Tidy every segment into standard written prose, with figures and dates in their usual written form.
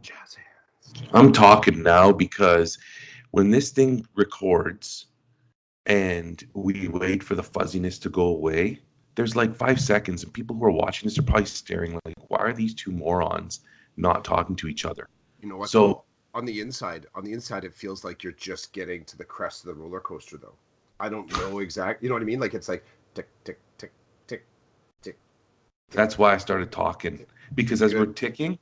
Jazz hands. I'm talking now because when this thing records and we wait for the fuzziness to go away, there's like 5 seconds, and people who are watching this are probably staring like, why are these two morons not talking to each other? You know what So though? On the inside, it feels like you're just getting to the crest of the roller coaster. Though I don't know exact. You know what I mean? Like it's like tick tick tick tick tick tick that's why I started talking. tick. Because as we're Good. ticking,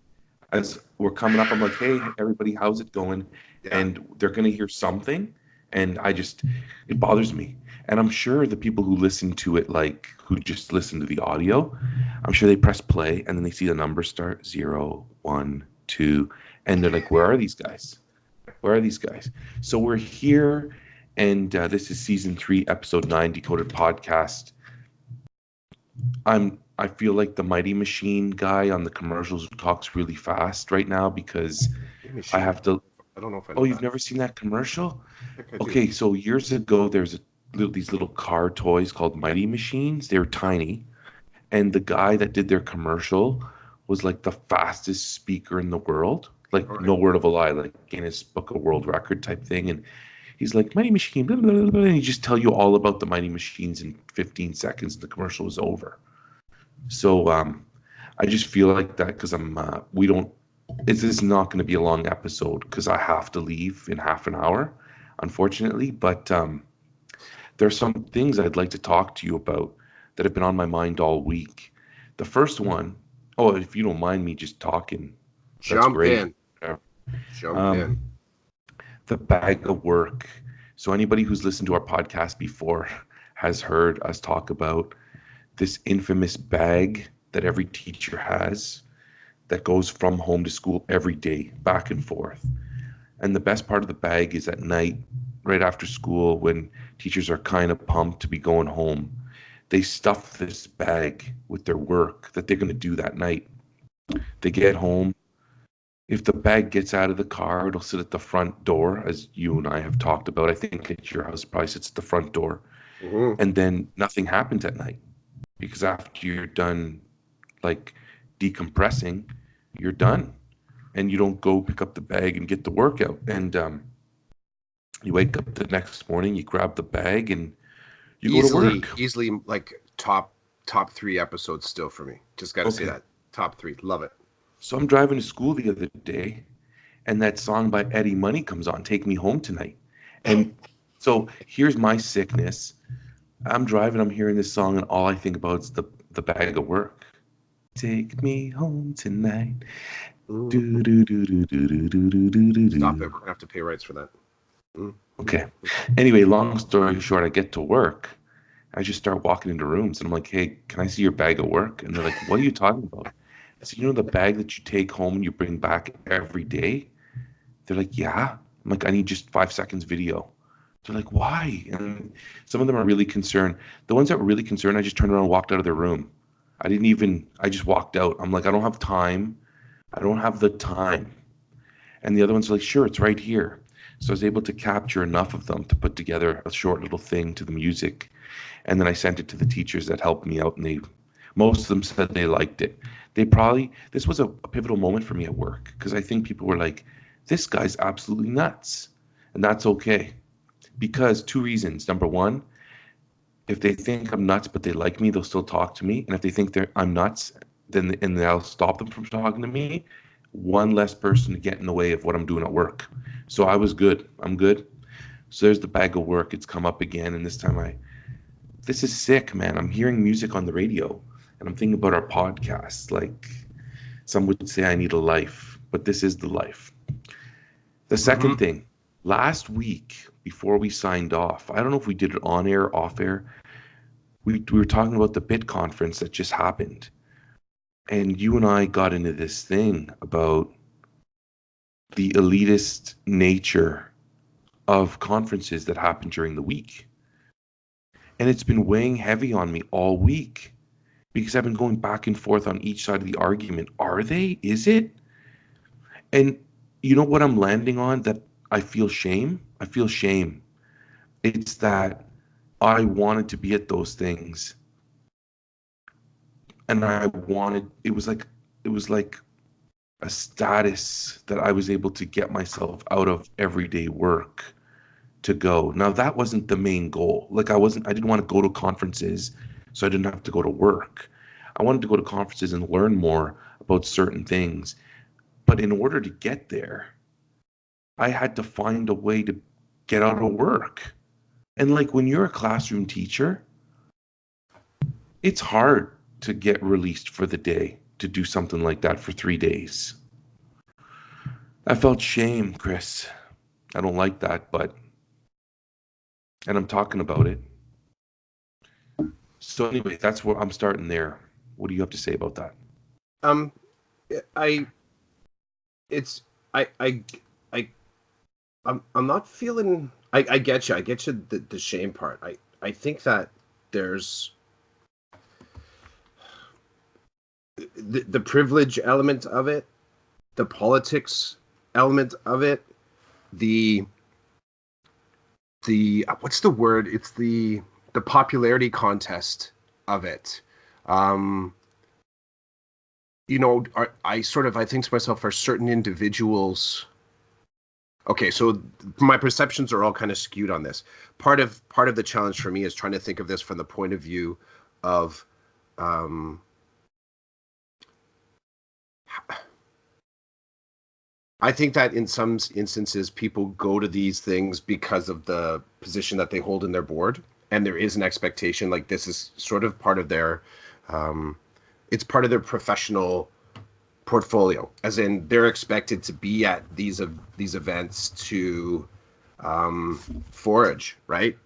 as we're coming up, I'm like, hey, everybody, how's it going? Yeah. And they're going to hear something. And it bothers me. And I'm sure the people who listen to it, like who just listen to the audio, I'm sure they press play and then they see the numbers start 0, 1, 2. And they're like, where are these guys? Where are these guys? So we're here. And this is season 3, episode 9, Decoded Podcast. I feel like the Mighty Machine guy on the commercials who talks really fast right now because I Machine. have to. I don't know if I Oh, know you've that. never seen that commercial? I think I do. Okay, so years ago there's these little car toys called Mighty Machines. They were tiny, and the guy that did their commercial was like the fastest speaker in the world. All Like right. no word of a lie, like Guinness Book of World Record type thing. And he's like Mighty Machine, blah, blah, blah, blah, and he just tell you all about the Mighty Machines in 15 seconds. And the commercial was over. So I just feel like that because we don't, this is not going to be a long episode because I have to leave in half an hour, unfortunately. But there's some things I'd like to talk to you about that have been on my mind all week. The first one, oh, if you don't mind me just talking, that's Jump great. in. Jump Um, in. the bag of work. So anybody who's listened to our podcast before has heard us talk about this infamous bag that every teacher has that goes from home to school every day, back and forth. And the best part of the bag is at night, right after school, when teachers are kind of pumped to be going home. They stuff this bag with their work that they're going to do that night. They get home. If the bag gets out of the car, it'll sit at the front door, as you and I have talked about. I think at your house, it probably sits at the front door. Mm-hmm. And then nothing happens at night because after you're done, like decompressing, you're done and you don't go pick up the bag and get the workout. And you wake up the next morning, you grab the bag, and you go to work. Easily, like top three episodes still for me. Just got to say Okay. that top three. Love it. So I'm driving to school the other day, and that song by Eddie Money comes on, Take Me Home Tonight. And so here's my sickness. I'm driving, I'm hearing this song, and all I think about is the bag of work. Take me home tonight. Mm. Do do do do do do do do do do Stop it. do. We're gonna have to pay rights for that. Mm. Okay. Anyway, long story short, I get to work. I just start walking into rooms and I'm like, hey, can I see your bag of work? And they're like, what are you talking about? I said, you know the bag that you take home and you bring back every day? They're like, yeah. I'm like, I need just 5 seconds video. They're like, why? And some of them are really concerned. The ones that were really concerned, I just turned around and walked out of their room. I just walked out. I'm like, I don't have time. I don't have the time. And the other ones are like, sure, it's right here. So I was able to capture enough of them to put together a short little thing to the music. And then I sent it to the teachers that helped me out, and most of them said they liked it. This was a pivotal moment for me at work because I think people were like, this guy's absolutely nuts. And that's okay. Because two reasons. Number one, if they think I'm nuts but they like me, they'll still talk to me. And if they think I'm nuts, then and they'll stop them from talking to me. One less person to get in the way of what I'm doing at work. So I was good. I'm good. So there's the bag of work. It's come up again, and this is sick, man. I'm hearing music on the radio, and I'm thinking about our podcast. Like some would say, I need a life, but this is the life. The second Mm-hmm. thing, last week before we signed off, I don't know if we did it on air, off air. We were talking about the Bit conference that just happened, and you and I got into this thing about the elitist nature of conferences that happen during the week. And it's been weighing heavy on me all week because I've been going back and forth on each side of the argument. Are they? Is it? And you know what I'm landing on? That I feel shame. I feel shame. It's that I wanted to be at those things and I wanted, it was like a status that I was able to get myself out of everyday work to go. Now that wasn't the main goal. Like I didn't want to go to conferences so I didn't have to go to work. I wanted to go to conferences and learn more about certain things. But in order to get there, I had to find a way to get out of work. And like when you're a classroom teacher, it's hard to get released for the day to do something like that for 3 days. I felt shame, Chris. I don't like that, and I'm talking about it. So anyway, that's where I'm starting there. What do you have to say about that? Um, I, it's, I, I'm not feeling. I get you. I get you. The shame part. I think that there's the privilege element of it, the politics element of it, the what's the word? It's the popularity contest of it. Um, I think to myself, are certain individuals. Okay, so my perceptions are all kind of skewed on this. Part of the challenge for me is trying to think of this from the point of view of um, I think that in some instances, people go to these things because of the position that they hold in their board, and there is an expectation. Like this is sort of part of their, um, it's part of their professional portfolio, as in they're expected to be at these events to forage, right?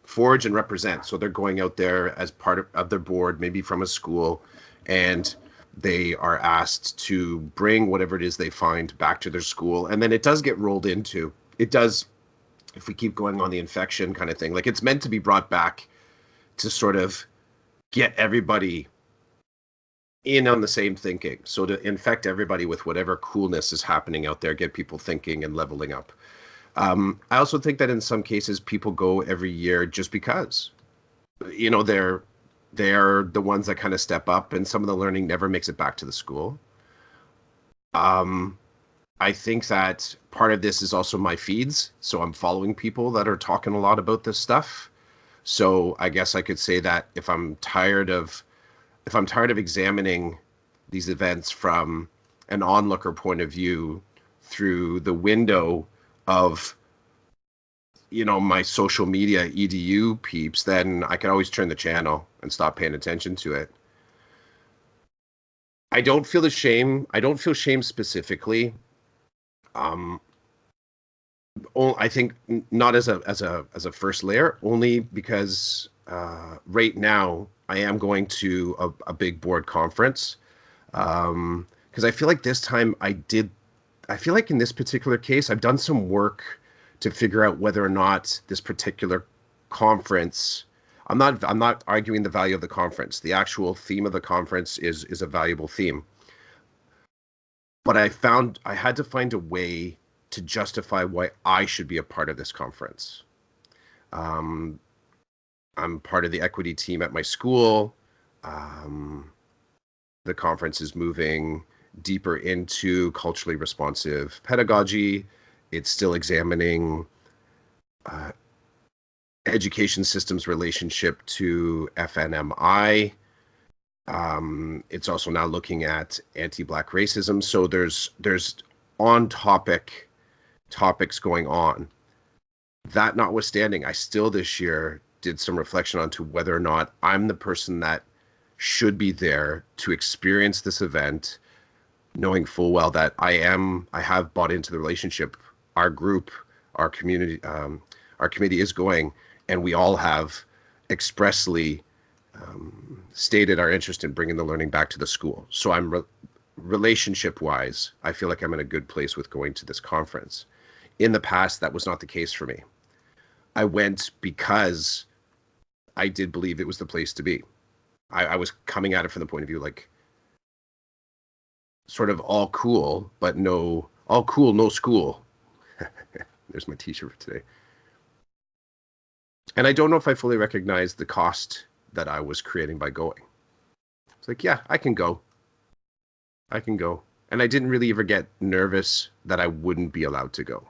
Forage and represent. So they're going out there as part of their board, maybe from a school, and they are asked to bring whatever it is they find back to their school. And then it does get rolled into, it does, if we keep going on the infection kind of thing, like it's meant to be brought back to sort of get everybody in on the same thinking. So to infect everybody with whatever coolness is happening out there, get people thinking and leveling up. I also think that in some cases people go every year just because, they're the ones that kind of step up, and some of the learning never makes it back to the school. Um, I think that part of this is also my feeds. So I'm following people that are talking a lot about this stuff. So I guess I could say that if I'm tired of examining these events from an onlooker point of view through the window of my social media edu peeps, then I can always turn the channel and stop paying attention to it. I don't feel the shame. I don't feel shame specifically. Um, I think not as a first layer, only because right now I am going to a big board conference. Because I feel like this time I feel like in this particular case, I've done some work to figure out whether or not this particular conference. I'm not arguing the value of the conference. The actual theme of the conference is a valuable theme. But I found I had to find a way to justify why I should be a part of this conference. Um, I'm part of the equity team at my school. Um, the conference is moving deeper into culturally responsive pedagogy. It's still examining uh, education systems relationship to FNMI. It's also now looking at anti-Black racism. So there's on topics going on. That notwithstanding, I still this year did some reflection onto whether or not I'm the person that should be there to experience this event, knowing full well that I have bought into the relationship. Our group, our community, our committee is going, and we all have expressly stated our interest in bringing the learning back to the school. So relationship wise, I feel like I'm in a good place with going to this conference. In the past, that was not the case for me. I went because I did believe it was the place to be. I was coming at it from the point of view like sort of all cool, but all cool, no school. There's my t-shirt for today. And I don't know if I fully recognize the cost that I was creating by going. It's like, yeah, I can go. And And I didn't really ever get nervous that I wouldn't be allowed to go.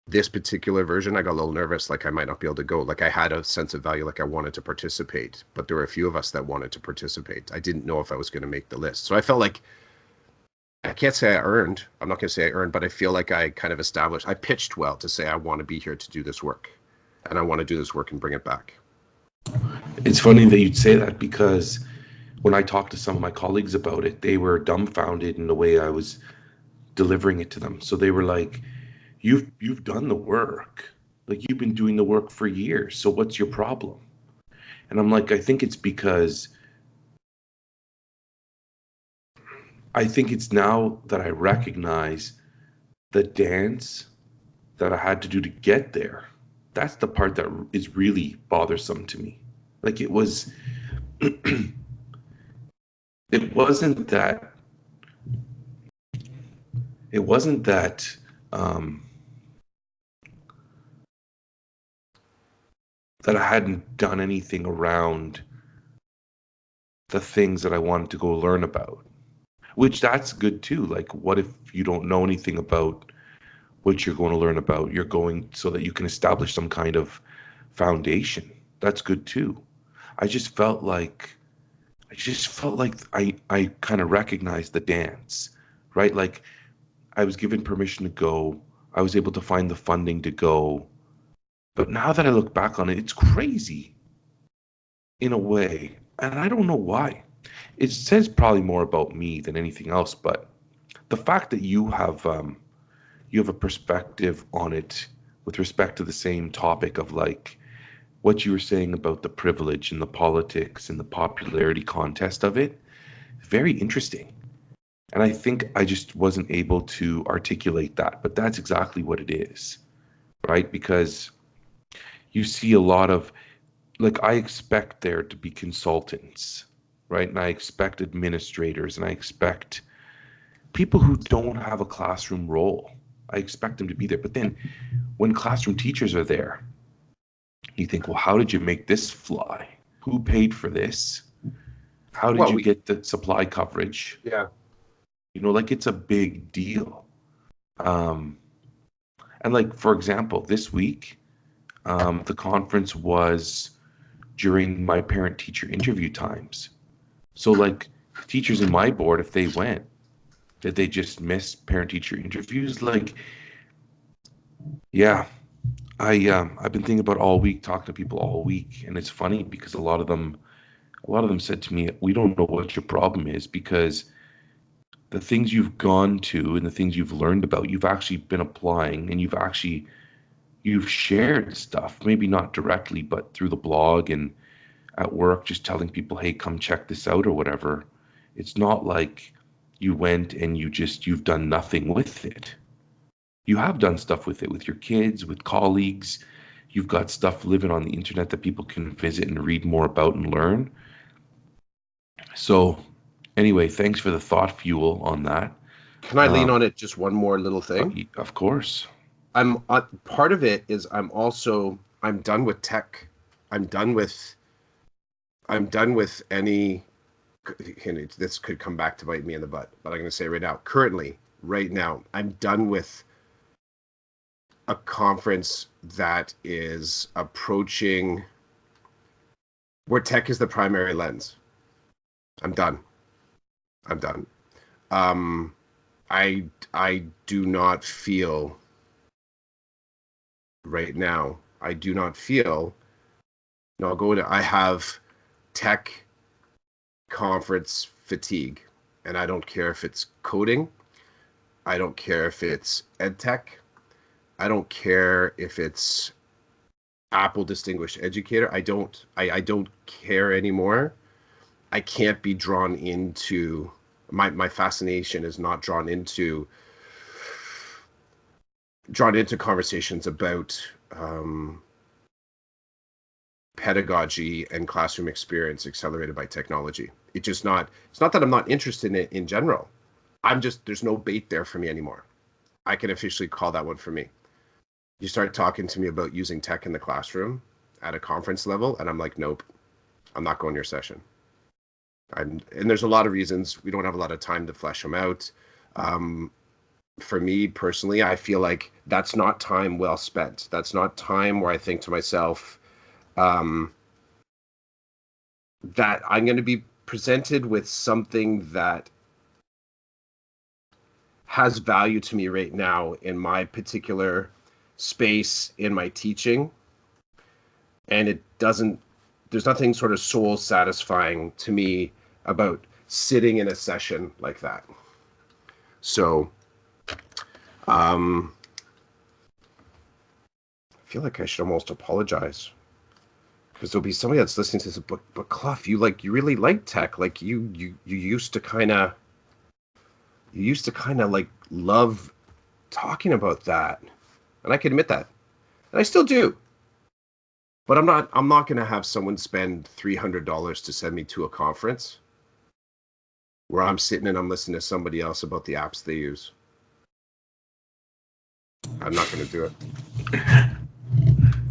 This particular version, I got a little nervous, like I might not be able to go. Like I had a sense of value, like I wanted to participate, but there were a few of us that wanted to participate. I didn't know if I was going to make the list. So I felt like, I can't say I earned, I'm not going to say I earned, but I feel like I kind of established, I pitched well to say I want to be here to do this work. And I want to do this work and bring it back. It's funny that you'd say that, because when I talked to some of my colleagues about it, they were dumbfounded in the way I was delivering it to them. So they were like, you've done the work. Like, you've been doing the work for years. So what's your problem? And I'm like, I think it's now that I recognize the dance that I had to do to get there. That's the part that is really bothersome to me. Like, it wasn't that that I hadn't done anything around the things that I wanted to go learn about, which that's good too. Like, what if you don't know anything about what you're going to learn about? You're going so that you can establish some kind of foundation. That's good too. I just felt like I kind of recognized the dance, right? Like, I was given permission to go. I was able to find the funding to go. But now that I look back on it, it's crazy in a way. And I don't know why. It says probably more about me than anything else. But the fact that you have a perspective on it with respect to the same topic of, like, what you were saying about the privilege and the politics and the popularity contest of it, very interesting. And I think I just wasn't able to articulate that, but that's exactly what it is, right? Because you see a lot of, like, I expect there to be consultants, right? And I expect administrators, and I expect people who don't have a classroom role. I expect them to be there. But then when classroom teachers are there, you think, well, how did you make this fly? Who paid for this? How did you get the supply coverage? Yeah. Like, it's a big deal. And, like, for example, this week, the conference was during my parent-teacher interview times. So, like, teachers in my board, if they went, did they just miss parent-teacher interviews? Like, yeah, I've been thinking about all week, talking to people all week, and it's funny because a lot of them said to me, we don't know what your problem is, because the things you've gone to and the things you've learned about, you've actually been applying, and you've shared stuff, maybe not directly, but through the blog and at work, just telling people, hey, come check this out or whatever. It's not like you went and you've done nothing with it. You have done stuff with it, with your kids, with colleagues. You've got stuff living on the internet that people can visit and read more about and learn. So anyway, thanks for the thought fuel on that. Can I lean on it just one more little thing? Of course. Part of it is I'm done with tech. I'm done with any, this could come back to bite me in the butt, but I'm going to say right now, right now, I'm done with a conference that is approaching where tech is the primary lens. I'm done. I do not feel right now. I have tech conference fatigue, and I don't care if it's coding. I don't care if it's ed tech. I don't care if it's Apple Distinguished Educator. I don't care anymore. I can't be drawn into, my fascination is not drawn into conversations about pedagogy and classroom experience accelerated by technology. It's not that I'm not interested in it in general. There's no bait there for me anymore. I can officially call that one for me. You start talking to me about using tech in the classroom at a conference level, and I'm like, nope, I'm not going to your session. And there's a lot of reasons. We don't have a lot of time to flesh them out. For me personally, I feel like that's not time well spent. That's not time where I think to myself that I'm going to be presented with something that has value to me right now in my particular space in my teaching. And it doesn't, there's nothing sort of soul satisfying to me about sitting in a session like that. So, I feel like I should almost apologize because there'll be somebody that's listening to this, but Clough, you really like tech. Like you used to kind of, like love talking about that. And I can admit that. And I still do. But I'm not going to have someone spend $300 to send me to a conference where I'm sitting and I'm listening to somebody else about the apps they use. I'm not going to do it.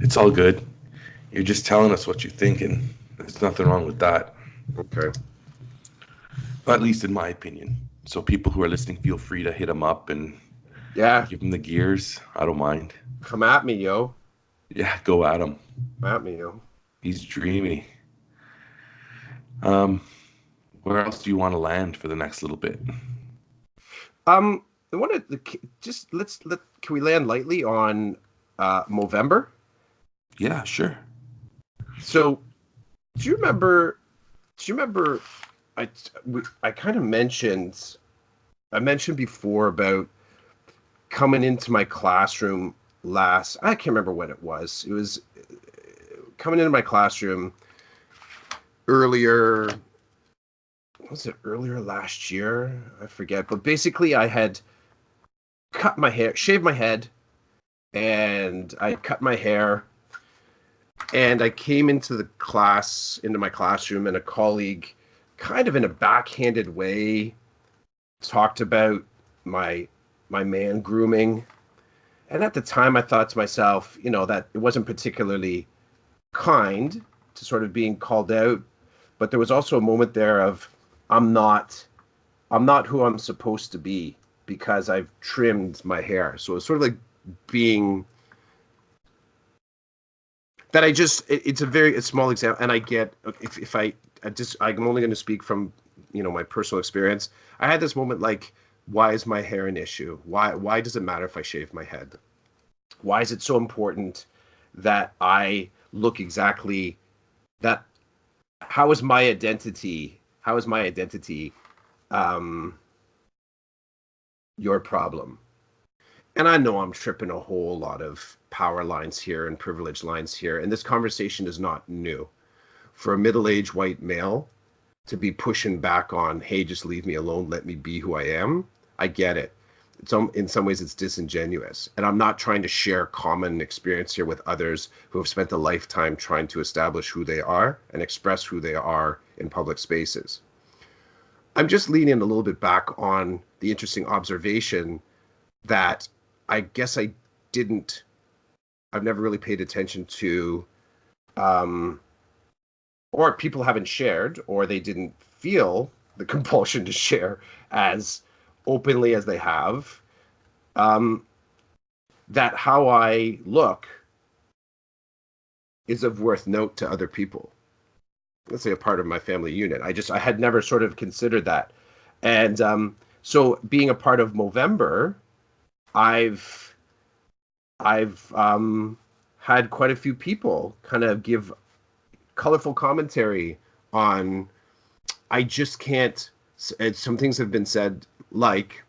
It's all good. You're just telling us what you're thinking. There's nothing wrong with that. Okay. At least in my opinion. So people who are listening, feel free to hit them up and give them the gears. I don't mind. Come at me, yo. Yeah, go at him. Come at me, yo. He's dreamy. Where else do you want to land for the next little bit? I want to just can we land lightly on Movember? Yeah, sure. So, do you remember? I kind of mentioned. I mentioned before about coming into my classroom last. I can't remember when it was. It was coming into my classroom earlier. Was it earlier last year? I forget. But basically, I had cut my hair, shaved my head, and I cut my hair. And I came into my classroom, and a colleague, kind of in a backhanded way, talked about my man grooming. And at the time, I thought to myself, that it wasn't particularly kind to sort of being called out. But there was also a moment there of, I'm not who I'm supposed to be because I've trimmed my hair. So it's sort of like being that it's a small example. And I get, I'm only going to speak from, my personal experience. I had this moment like, why is my hair an issue? Why does it matter if I shave my head? Why is it so important that I look exactly that? How is my identity your problem? And I know I'm tripping a whole lot of power lines here and privilege lines here, and this conversation is not new. For a middle-aged white male to be pushing back on, hey, just leave me alone, let me be who I am, I get it. In some ways, it's disingenuous. And I'm not trying to share common experience here with others who have spent a lifetime trying to establish who they are and express who they are in public spaces. I'm just leaning a little bit back on the interesting observation that I guess I've never really paid attention to, or people haven't shared, or they didn't feel the compulsion to share as openly as they have, that how I look is of worth note to other people. Let's say a part of my family unit. I had never sort of considered that. And so being a part of Movember, I've had quite a few people kind of give colorful commentary on, I just can't, some things have been said like,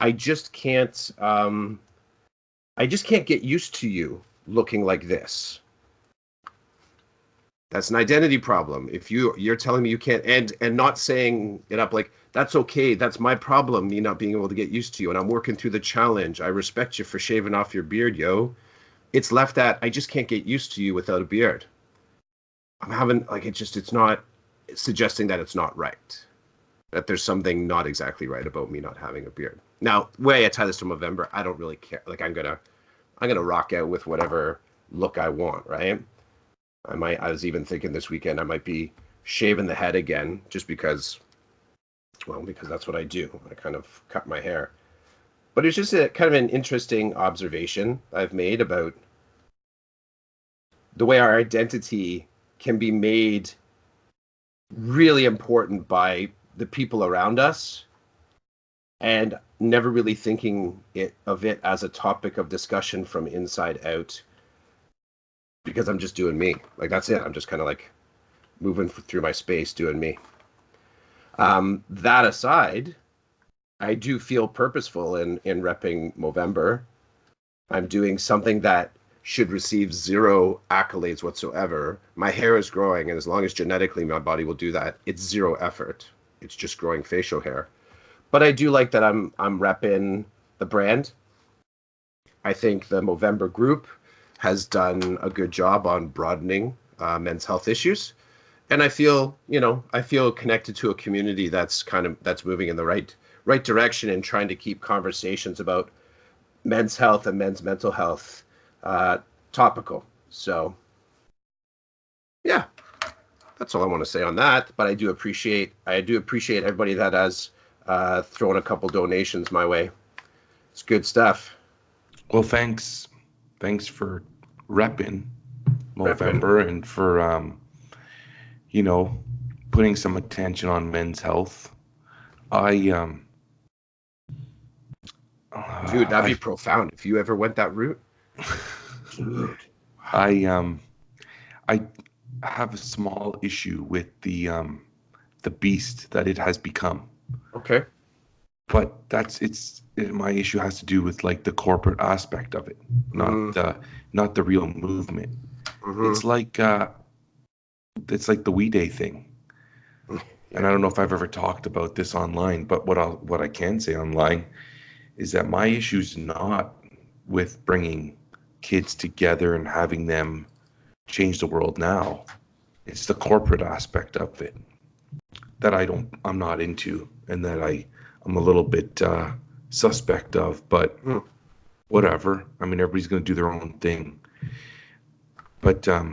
I just can't get used to you looking like this. That's an identity problem. If you're telling me you can't, and not saying it up like, that's okay, that's my problem, me not being able to get used to you, and I'm working through the challenge. I respect you for shaving off your beard, yo. It's left at, I just can't get used to you without a beard. I'm having, like, it's not suggesting that it's not right. That there's something not exactly right about me not having a beard. Now, way I tie this to Movember, I don't really care. Like, I'm gonna rock out with whatever look I want, right? I was even thinking this weekend I might be shaving the head again, just because, well, because that's what I do. I kind of cut my hair. But it's just a kind of an interesting observation I've made about the way our identity can be made really important by the people around us, and never really thinking of it as a topic of discussion from inside out, because I'm just doing me. Like, that's it. I'm just kind of like moving through my space doing me. That aside, I do feel purposeful in repping Movember. I'm doing something that should receive zero accolades whatsoever. My hair is growing, and as long as genetically my body will do that, it's zero effort. It's just growing facial hair. But I do like that I'm repping the brand. I think the Movember group has done a good job on broadening men's health issues. And I feel, I feel connected to a community that's moving in the right direction and trying to keep conversations about men's health and men's mental health topical. So, yeah, that's all I want to say on that. But I do appreciate everybody that has thrown a couple donations my way. It's good stuff. Well, thanks for repping Movember and for putting some attention on men's health. Dude, that'd be profound if you ever went that route. Dude. I have a small issue with the beast that it has become. Okay. But my issue has to do with like the corporate aspect of it, not the real movement. Mm-hmm. It's like the We Day thing. Yeah. And I don't know if I've ever talked about this online, but what I can say online is that my issue is not with bringing kids together and having them change the world now. It's the corporate aspect of it that I'm not into, and that I'm a little bit suspect of, but whatever. I mean, everybody's going to do their own thing. But I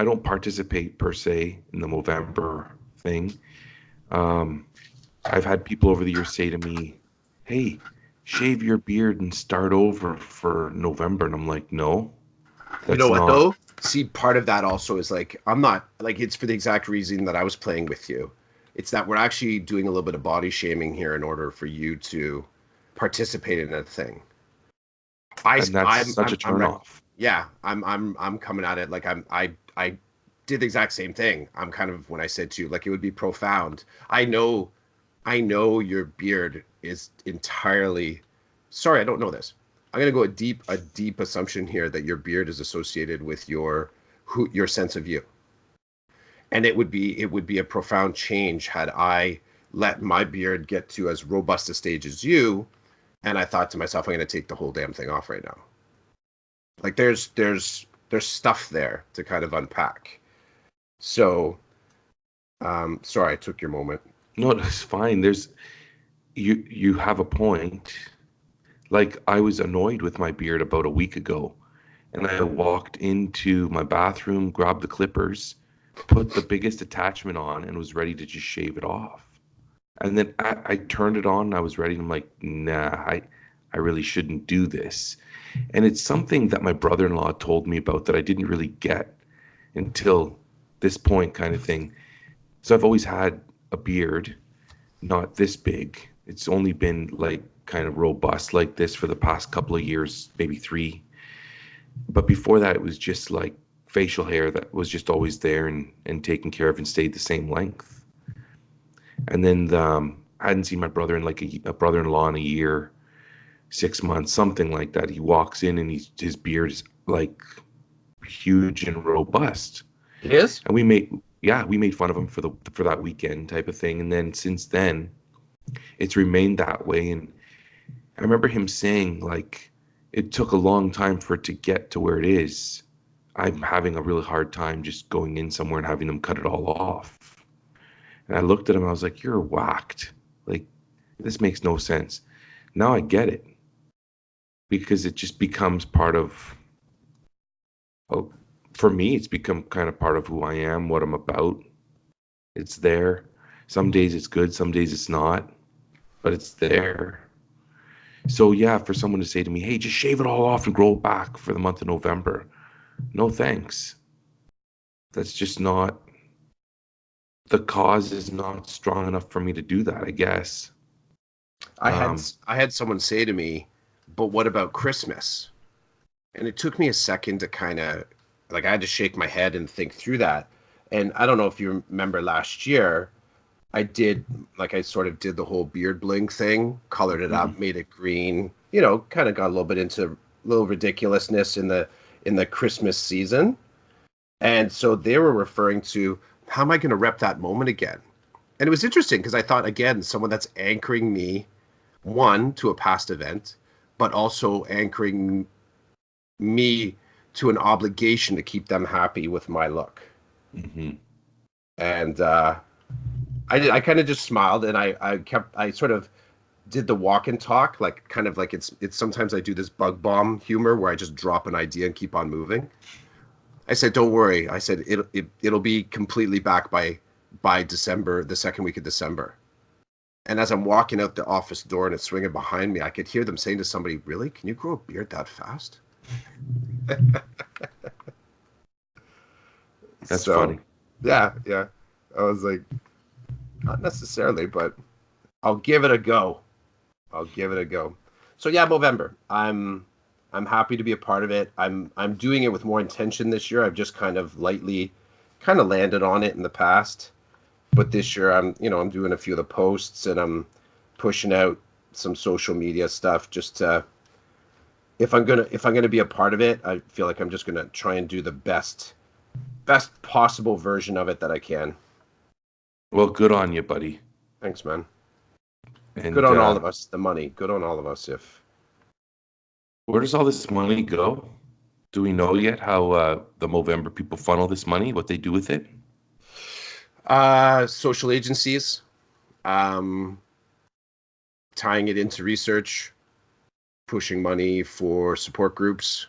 don't participate per se in the Movember thing. I've had people over the years say to me, "Hey, shave your beard and start over for November," and I'm like, "No." You know what though? See, part of that also is like, I'm not like, it's for the exact reason that I was playing with you. It's that we're actually doing a little bit of body shaming here in order for you to participate in a thing. And that's such a turnoff. Yeah, I'm coming at it like I did the exact same thing. I'm kind of, when I said to you, like, it would be profound. I know your beard is entirely. Sorry, I don't know this. I'm gonna go a deep assumption here that your beard is associated with your sense of you, and it would be a profound change had I let my beard get to as robust a stage as you, and I thought to myself, I'm gonna take the whole damn thing off right now. Like, there's stuff there to kind of unpack. So, sorry, I took your moment. No, that's fine. You have a point. Like, I was annoyed with my beard about a week ago, and I walked into my bathroom, grabbed the clippers, put the biggest attachment on, and was ready to just shave it off. And then I turned it on, and I was ready, and I'm like, nah, I really shouldn't do this. And it's something that my brother-in-law told me about that I didn't really get until this point, kind of thing. So I've always had a beard, not this big. It's only been like kind of robust like this for the past couple of years, maybe 3. But before that, it was just like facial hair that was just always there and taken care of and stayed the same length. And then I hadn't seen my brother in like a brother-in-law in a year, 6 months, something like that. He walks in and his beard is like huge and robust. It is? And we made fun of him for that weekend type of thing. And then since then, it's remained that way. And I remember him saying, like, it took a long time for it to get to where it is. I'm having a really hard time just going in somewhere and having them cut it all off. And I looked at him, I was like, you're whacked. Like, this makes no sense. Now I get it. Because it just becomes part of For me, it's become kind of part of who I am, what I'm about. It's there. Some days it's good, some days it's not, but it's there. So yeah, for someone to say to me, "Hey, just shave it all off and grow it back for the month of November." No thanks. That's just not, the cause is not strong enough for me to do that, I guess. I had Um, I had someone say to me, "But what about Christmas?" And it took me a second to kind of like I had to shake my head and think through that. And I don't know if you remember last year, I did like I sort of did the whole beard bling thing, colored it mhm, up, made it green, you know, kind of got a little bit into a little ridiculousness in the Christmas season. And so they were referring to how am I going to rep that moment again? And it was interesting because I thought again, someone that's anchoring me one to a past event, but also anchoring me to an obligation to keep them happy with my look. mhm. And I kind of just smiled and I sort of did the walk and talk like kind of like it's sometimes I do this bug bomb humor where I just drop an idea and keep on moving. I said, "Don't worry." I said it'll be completely back by December, the second week of December. And as I'm walking out the office door and it's swinging behind me, I could hear them saying to somebody, "Really? Can you grow a beard that fast?" That's So, funny. yeah, yeah. I was like, not necessarily, but I'll give it a go. I'll give it a go. So yeah, Movember. I'm happy to be a part of it. I'm doing it with more intention this year. I've just kind of lightly kind of landed on it in the past, but this year I'm doing a few of the posts and I'm pushing out some social media stuff just to if I'm gonna be a part of it, I feel like I'm just gonna try and do the best possible version of it that I can. Well, good on you, buddy. Thanks, man. Good And on all of us. The money. Good on all of us. If where does all this money go? Do we know yet how the Movember people funnel this money, what they do with it? social agencies, um, tying it into research, pushing money for support groups.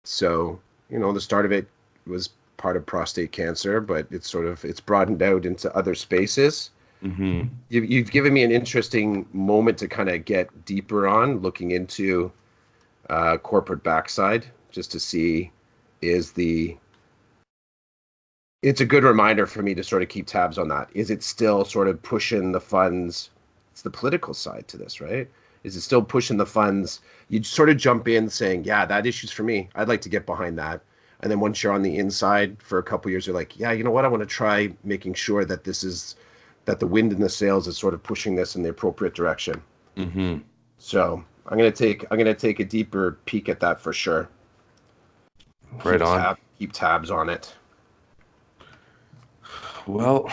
So, the start of it was part of prostate cancer, but it's broadened out into other spaces. Hmm. You've given me an interesting moment to kind of get deeper on looking into corporate backside just to see is the it's a good reminder for me to sort of keep tabs on that. Is it still sort of pushing the funds? It's the political side to this, right? Is it still pushing the funds? You sort of jump in saying, yeah, that issue's for me. I'd like to get behind that. And then once you're on the inside for a couple years, you're like, yeah, you know what? I want to try making sure that that the wind in the sails is sort of pushing this in the appropriate direction. Hmm. So I'm gonna take a deeper peek at that for sure. Right on. Keep tabs on it. Well,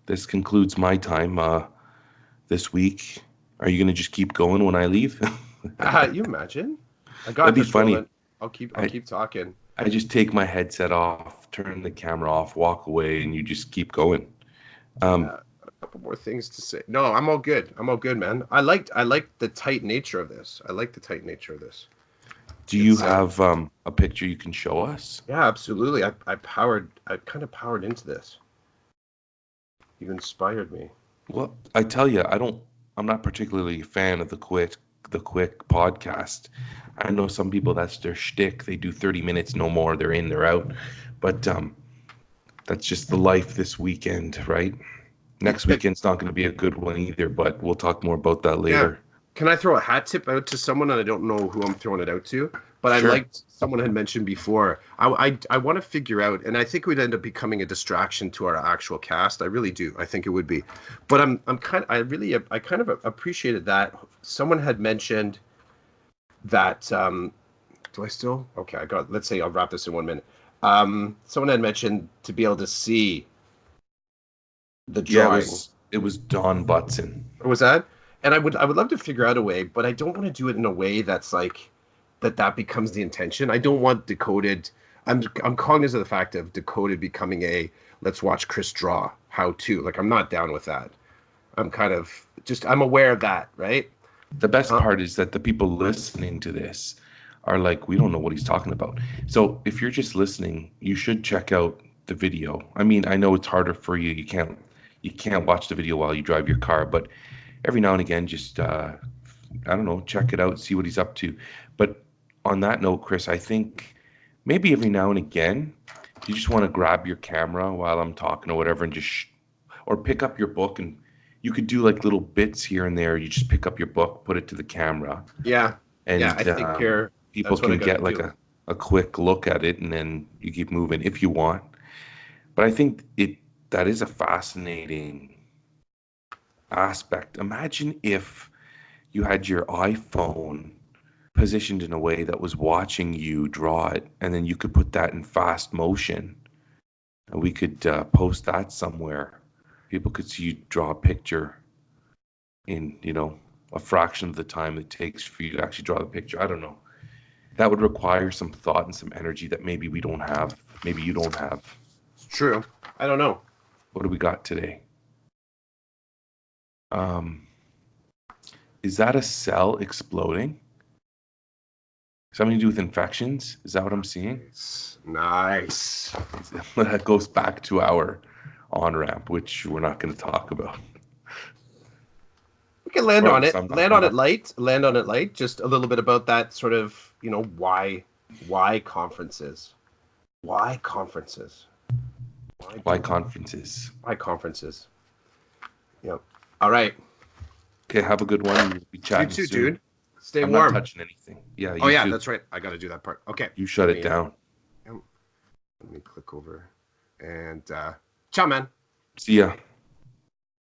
this concludes my time this week. Are you going to just keep going when I leave? You imagine? I got That'd be this funny. rolling. I'll I keep talking. I just take my headset off, turn the camera off, walk away, and you just keep going. Um, Yeah, a couple more things to say. No, I'm all good. I'm all good, man. I liked the tight nature of this. I like the tight nature of this. do you It's have a picture you can show us? yeah, absolutely. I kind of powered into this. You inspired me. Well, I tell you, I'm not particularly a fan of the quick podcast. I know some people that's their shtick. They do 30 minutes, no more. They're in, they're out. But that's just the life this weekend, right? Next weekend's not going to be a good one either, but we'll talk more about that Yeah. later. Can I throw a hat tip out to someone? And I don't know who I'm throwing it out to, but I Sure. liked someone had mentioned before. I want to figure out, and I think we'd end up becoming a distraction to our actual cast. I really do. I think it would be, but I'm kind of I kind of appreciated that someone had mentioned that. Do I still? Okay, I got. Let's say I'll wrap this in 1 minute. Someone had mentioned to be able to see the Yeah, it drawing. was it was Don Butson. Or was that? And I would love to figure out a way, but I don't want to do it in a way that's like that becomes the intention. I don't want decoded. I'm cognizant of the fact of decoded becoming a let's watch Chris draw how to. Like I'm not down with that. I'm kind of just I'm aware of that, right? The best Uh, part is that the people listening to this, are like, we don't know what he's talking about. So if you're just listening, you should check out the video. I mean, I know it's harder for you. You can't watch the video while you drive your car, but every now and again, just I don't know, check it out, see what he's up to. But on that note, Chris, I think maybe every now and again, you just want to grab your camera while I'm talking or whatever, and just or pick up your book, and you could do like little bits here and there. You just pick up your book, put it to the camera, Yeah. Yeah, and I think you're people that's what I can gotta get like do. a quick look at it, and then you keep moving if you want. But I think that is a fascinating aspect. Imagine if you had your iPhone positioned in a way that was watching you draw it, and then you could put that in fast motion, and we could post that somewhere. People could see you draw a picture in, a fraction of the time it takes for you to actually draw the picture. I don't know. That would require some thought and some energy that maybe we don't have. Maybe you don't have. It's true. I don't know. What do we got today? Um, is that a cell exploding? Something to do with infections? Is that what I'm seeing? Nice. That goes back to our on-ramp, which we're not going to talk about. We can land Or on at least it. Land on it light. Land on it light. Just a little bit about that sort of, why conferences? Why conferences? Why conferences? Why conferences? Yep. All right. Okay, have a good one. We'll be You chatting too, soon. dude. Stay I'm warm. not touching anything. Yeah, Oh you yeah, too. that's right. I got to do that part. Okay. You shut it down. Let me click over and ciao, man. See ya.